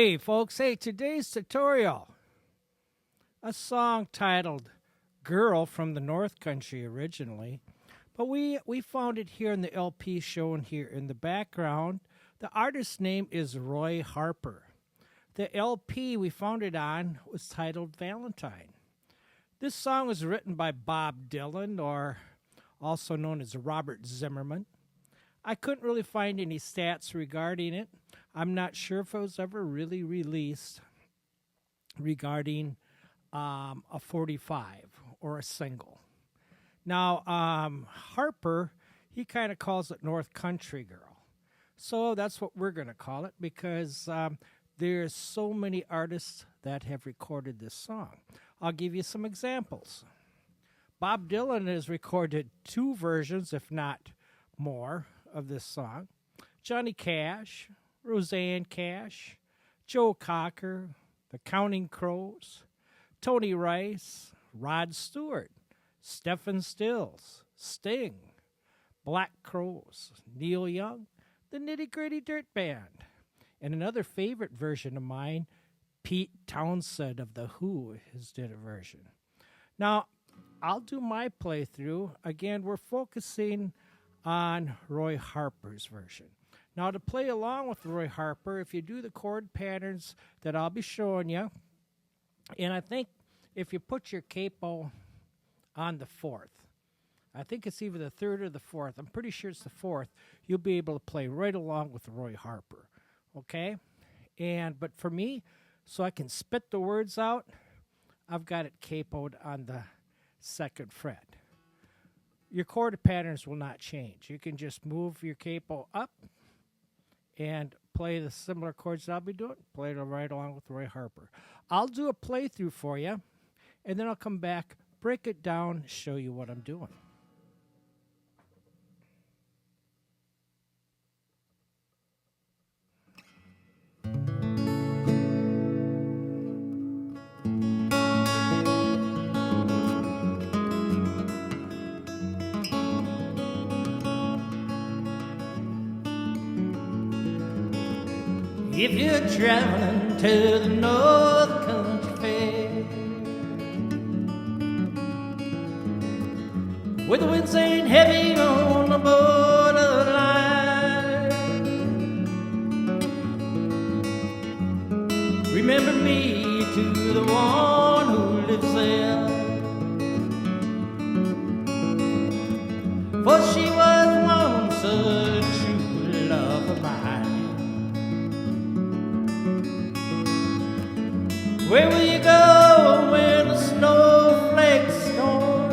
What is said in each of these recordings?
Hey folks, hey, today's tutorial. A song titled Girl from the North Country originally, but we found it here in the LP shown here in the background. The artist's name is Roy Harper. The LP we found it on was titled Valentine. This song was written by Bob Dylan, or also known as Robert Zimmerman. I couldn't really find any stats regarding it. I'm not sure if it was ever really released regarding a 45 or a single. Now, Harper, he kind of calls it North Country Girl. So that's what we're going to call it because there's so many artists that have recorded this song. I'll give you some examples. Bob Dylan has recorded 2 versions, if not more, of this song. Johnny Cash, Roseanne Cash, Joe Cocker, the Counting Crows, Tony Rice, Rod Stewart, Stephen Stills, Sting, Black Crowes, Neil Young, the Nitty Gritty Dirt Band, and another favorite version of mine, Pete Townsend of The Who has did a version. Now, I'll do my playthrough. Again, we're focusing on Roy Harper's version. Now, to play along with Roy Harper, if you do the chord patterns that I'll be showing you, and I think if you put your capo on the 4th, I think it's either the 3rd or the 4th, I'm pretty sure it's the 4th, you'll be able to play right along with Roy Harper, okay? But for me, so I can spit the words out, I've got it capoed on the 2nd fret. Your chord patterns will not change. You can just move your capo up and play the similar chords that I'll be doing. Play it right along with Roy Harper. I'll do a playthrough for you, and then I'll come back, break it down, show you what I'm doing. If you're traveling to the North Country Fair, where the winds ain't heavy on the borderline, remember me to the one who lives there, for she was once a true love of mine. Where will you go when the snowflakes storm?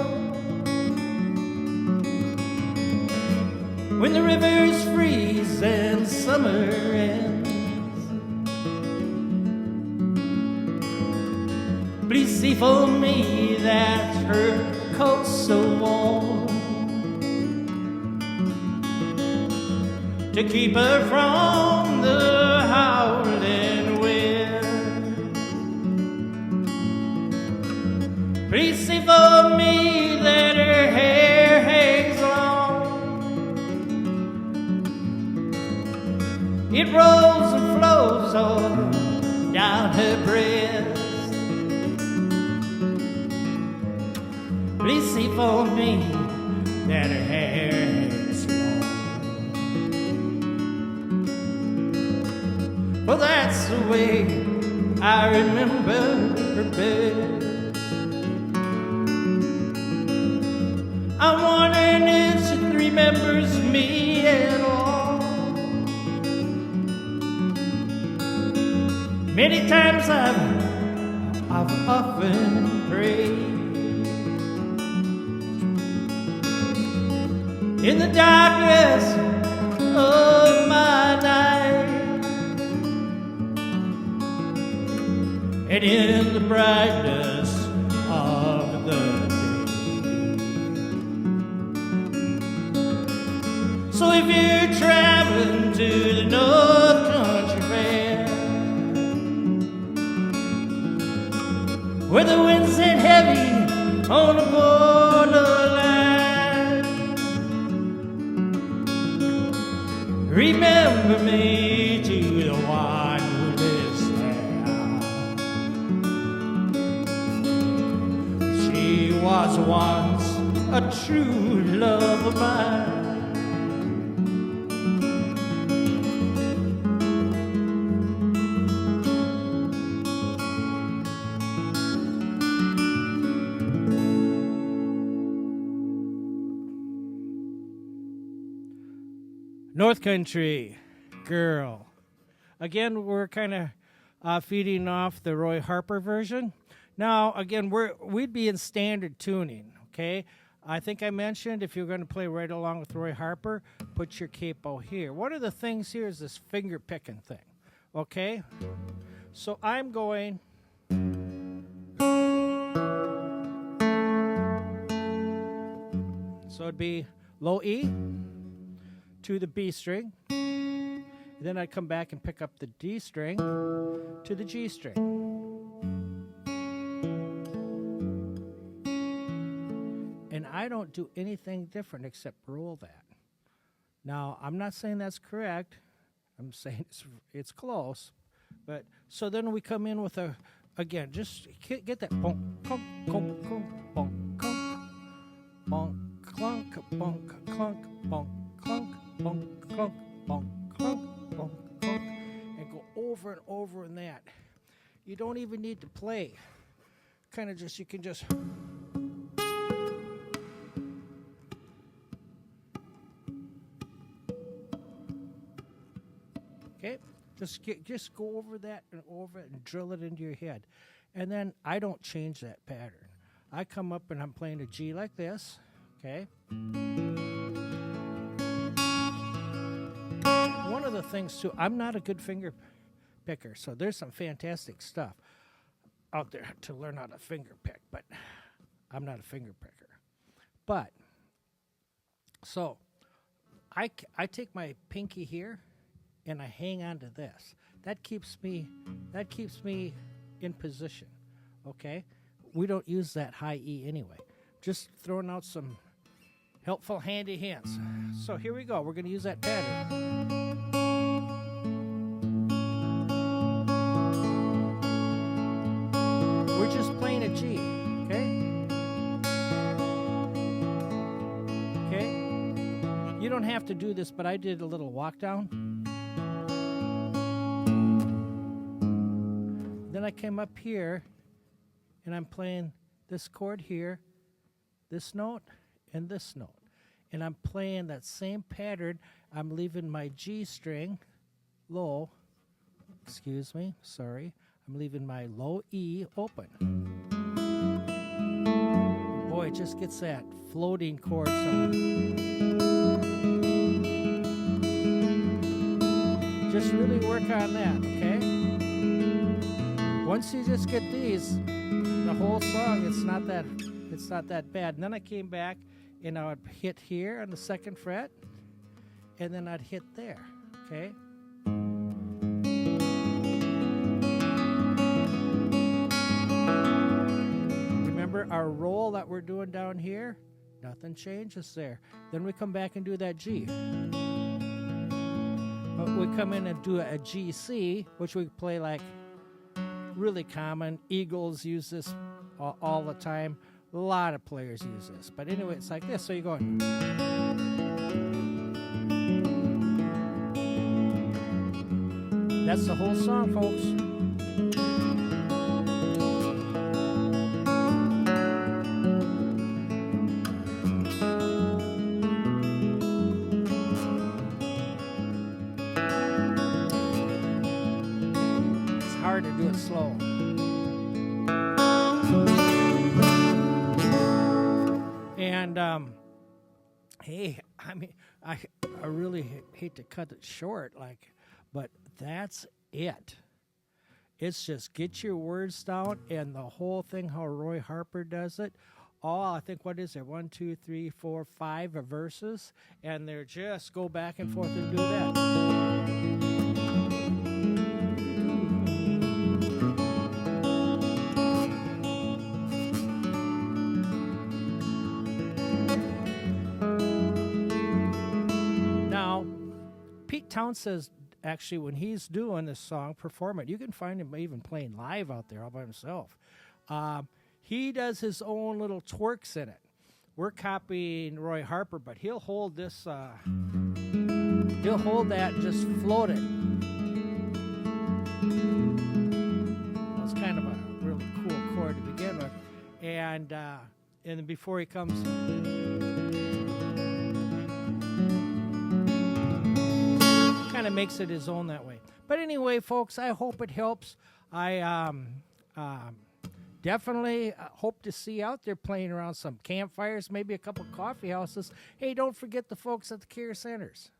When the rivers freeze and summer ends? Please see for me that her coat's so warm to keep her from the howling wind. Please see for me that her hair hangs long. It rolls and flows all down her breast. Please see for me that her hair hangs long. Well, that's the way I remember her best. I'm wondering if she remembers me at all. Many times I've often prayed in the darkness of my night and in the brightness of the So if you're traveling to the North Country Fair, where the winds ain't heavy on the borderline, remember me to the one who lives there. was once a true love of mine. North Country Girl. Again, we're kind of feeding off the Roy Harper version. Now, again, we'd be in standard tuning, okay? I think I mentioned if you're going to play right along with Roy Harper, put your capo here. One of the things here is this finger picking thing, okay? So I'm going... So it'd be low E to the B string. Then I'd come back and pick up the D string to the G string. And I don't do anything different except roll that. Now, I'm not saying that's correct. I'm saying it's close. But so then we come in with again, just get that bonk, clunk, clunk, clunk, bonk, clunk, bonk, clunk, bonk, clunk, bonk, clunk, bonk, clunk, bonk, clunk, bonk, clunk, and go over and over in that. You don't even need to play. Kind of just, you can just... Okay, just go over that and over it and drill it into your head. And then I don't change that pattern. I come up and I'm playing a G like this, okay? One of the things, too, I'm not a good finger picker, so there's some fantastic stuff out there to learn how to finger pick, but I'm not a finger picker. But, so, I take my pinky here, and I hang on to this. That keeps me in position, okay? We don't use that high E anyway. Just throwing out some helpful handy hints. So here we go. We're going to use that pattern. We're just playing a G, okay? Okay? You don't have to do this, but I did a little walk down. Then I came up here, and I'm playing this chord here, this note, and this note. And I'm playing that same pattern. I'm leaving my G string low. Excuse me, sorry. I'm leaving my low E open. Boy, it just gets that floating chord. Just really work on that, okay? Once you just get these, the whole song, it's not that bad. And then I came back and I would hit here on the second fret, and then I'd hit there, okay? Remember our roll that we're doing down here? Nothing changes there. Then we come back and do that G. But we come in and do a GC, which we play like really common. Eagles use this all the time. A lot of players use this. But anyway, it's like this. So you're going. That's the whole song, folks. It's hard to do it slow. And hey, I mean, I really hate to cut it short, but that's it. It's just get your words down, and the whole thing, how Roy Harper does it. I think, what is there? 1, 2, 3, 4, 5 verses, and they're just go back and forth and do that. Pete Townsend says, actually, when he's doing this song, perform it. You can find him even playing live out there all by himself. he does his own little twerks in it. We're copying Roy Harper, but he'll hold this, he'll hold that and just float it. Well, it's kind of a really cool chord to begin with. And then before he comes, kind of makes it his own that way. But anyway, folks, I hope it helps. I definitely hope to see you out there playing around some campfires, maybe a couple coffee houses. Hey, don't forget the folks at the care centers.